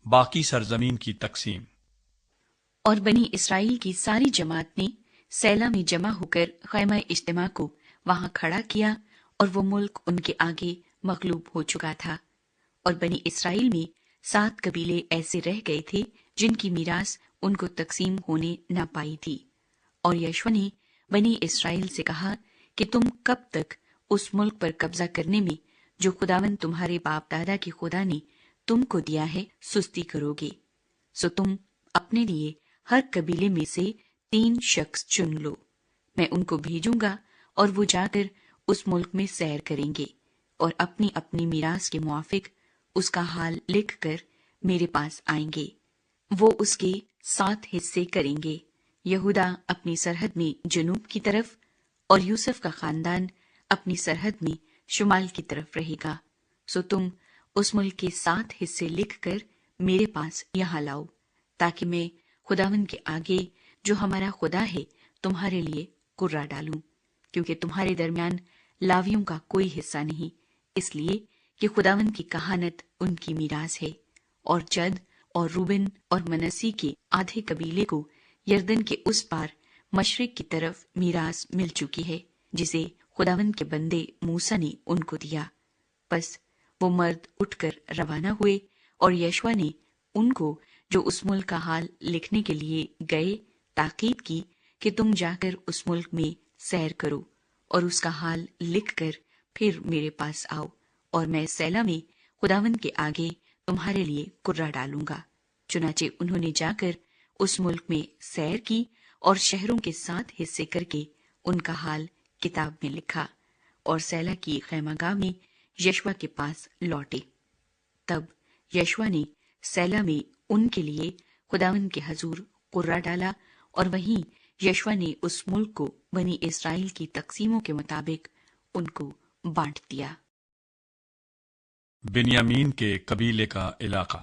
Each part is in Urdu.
باقی سرزمین کی تقسیم۔ اور بنی اسرائیل کی ساری جماعت نے سیلا میں جمع ہو کر خیمہ اجتماع کو وہاں کھڑا کیا، اور وہ ملک ان کے آگے مغلوب ہو چکا تھا۔ اور بنی اسرائیل میں 7 قبیلے ایسے رہ گئے تھے جن کی میراث ان کو تقسیم ہونے نہ پائی تھی۔ اور یشوع نے بنی اسرائیل سے کہا کہ تم کب تک اس ملک پر قبضہ کرنے میں جو خداوند تمہارے باپ دادا کے خدا نے تم کو دیا ہے سستی کرو گے؟ سو تم اپنے لیے ہر قبیلے میں سے 3 شخص چن لو، میں ان کو بھیجوں گا، اور وہ جا کر اس ملک میں سیر کریں گے، اور اپنی اپنی میراث کے موافق اس کا حال لکھ کر میرے پاس آئیں گے۔ وہ اس کے 7 حصے کریں گے، یہودا اپنی سرحد میں جنوب کی طرف، اور یوسف کا خاندان اپنی سرحد میں شمال کی طرف رہے گا۔ سو تم اس ملک کے 7 حصے لکھ کر میرے پاس یہاں لاؤ، تاکہ میں خداوند کے آگے جو ہمارا خدا ہے تمہارے لیے قرہ ڈالوں، کیونکہ تمہارے درمیان لاویوں کا کوئی حصہ نہیں، اس لیے کہ خداوند کی کہانت ان کی میراث ہے۔ اور جد اور روبن اور منسی کے آدھے قبیلے کو یردن کے اس پار مشرق کی طرف میراث مل چکی ہے، جسے خداوند کے بندے موسیٰ نے ان کو دیا۔ بس وہ مرد اٹھ کر روانہ ہوئے، اور یشوع نے ان کو جو اس ملک کا حال لکھنے کے لیے گئے تاکید کی کہ تم جا کر اس ملک میں سیر کرو، اور اس کا حال لکھ کر پھر میرے پاس آؤ، اور میں سیلا میں خداوند کے آگے تمہارے لیے قرہ ڈالوں گا۔ چنانچہ انہوں نے جا کر اس ملک میں سیر کی، اور شہروں کے 7 حصے کر کے ان کا حال کتاب میں لکھا، اور سیلا کی خیمہ گاہ میں یشوع کے پاس لوٹے۔ تب یشوع نے سیلا میں ان کے لیے خداوند کے حضور قرہ ڈالا، اور وہیں یشوع نے اس ملک کو بنی اسرائیل کی تقسیموں کے مطابق ان کو بانٹ دیا۔ بنیامین کے قبیلے کا علاقہ۔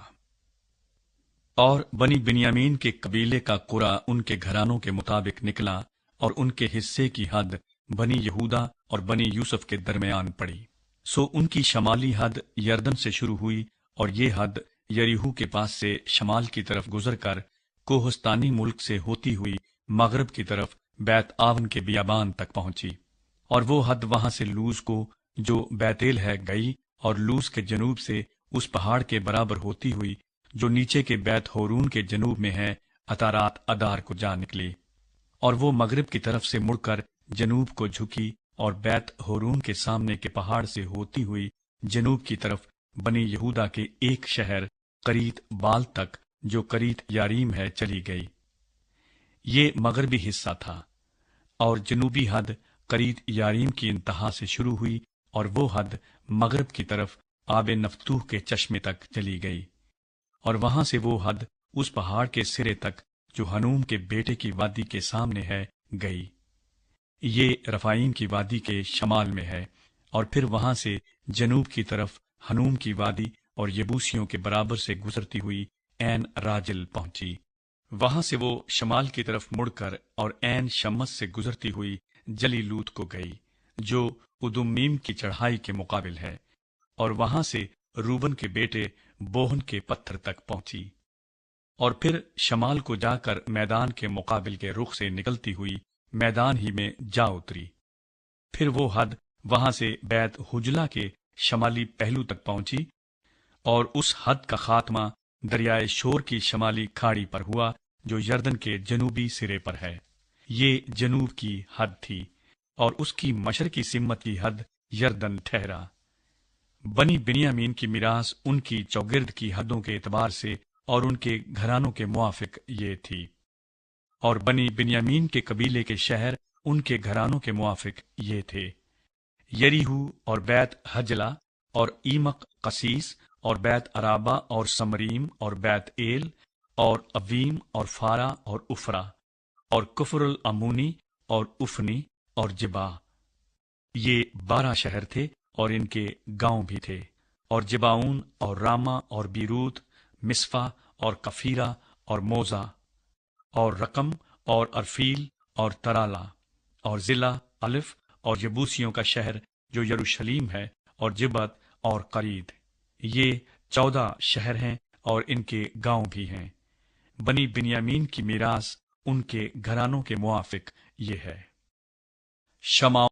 اور بنی بنیامین کے قبیلے کا قرہ ان کے گھرانوں کے مطابق نکلا، اور ان کے حصے کی حد بنی یہودا اور بنی یوسف کے درمیان پڑی۔ سو ان کی شمالی حد یردن سے شروع ہوئی، اور یہ حد یریحو کے پاس سے شمال کی طرف گزر کر کوہستانی ملک سے ہوتی ہوئی مغرب کی طرف بیت آون کے بیابان تک پہنچی، اور وہ حد وہاں سے لوز کو جو بیتیل ہے گئی، اور لوز کے جنوب سے اس پہاڑ کے برابر ہوتی ہوئی جو نیچے کے بیت ہورون کے جنوب میں ہے اتارات ادار کو جا نکلی، اور وہ مغرب کی طرف سے مڑ کر جنوب کو جھکی، اور بیت ہورون کے سامنے کے پہاڑ سے ہوتی ہوئی جنوب کی طرف بنی یہودا کے ایک شہر قریت بال تک جو قریت یاریم ہے چلی گئی۔ یہ مغربی حصہ تھا، اور جنوبی حد قریت یاریم کی انتہا سے شروع ہوئی، اور وہ حد مغرب کی طرف آب نفتوح کے چشمے تک چلی گئی، اور وہاں سے وہ حد اس پہاڑ کے سرے تک جو ہنوم کے بیٹے کی وادی کے سامنے ہے گئی۔ یہ رفائیم کی وادی کے شمال میں ہے، اور پھر وہاں سے جنوب کی طرف ہنوم کی وادی اور یبوسیوں کے برابر سے گزرتی ہوئی عین راجل پہنچی۔ وہاں سے وہ شمال کی طرف مڑ کر اور عین شمس سے گزرتی ہوئی جلی لوت کو گئی جو ادمیم کی چڑھائی کے مقابل ہے، اور وہاں سے روبن کے بیٹے بوہن کے پتھر تک پہنچی، اور پھر شمال کو جا کر میدان کے مقابل کے رخ سے نکلتی ہوئی میدان ہی میں جا اتری۔ پھر وہ حد وہاں سے بیت حجلہ کے شمالی پہلو تک پہنچی، اور اس حد کا خاتمہ دریائے شور کی شمالی کھاڑی پر ہوا جو یردن کے جنوبی سرے پر ہے۔ یہ جنوب کی حد تھی، اور اس کی مشرقی سمت کی حد یردن ٹھہرا۔ بنی بنیامین کی میراث ان کی چوگرد کی حدوں کے اعتبار سے اور ان کے گھرانوں کے موافق یہ تھی، اور بنی بنیامین کے قبیلے کے شہر ان کے گھرانوں کے موافق یہ تھے: یریحو اور بیت حجلہ اور ایمق قسیس اور بیت عرابہ اور سمریم اور بیت ایل اور اویم اور فارا اور افرا اور کفر العمونی اور افنی اور جبا۔ یہ 12 شہر تھے، اور ان کے گاؤں بھی تھے، اور جباؤن اور راما اور بیروت، مصفا اور کفیرا اور موزا اور رقم اور ارفیل اور ترالا اور ضلع الف اور یبوسیوں کا شہر جو یروشلیم ہے، اور جبت اور قرید۔ یہ 14 شہر ہیں، اور ان کے گاؤں بھی ہیں۔ بنی بنیامین کی میراث ان کے گھرانوں کے موافق یہ ہے۔ شمع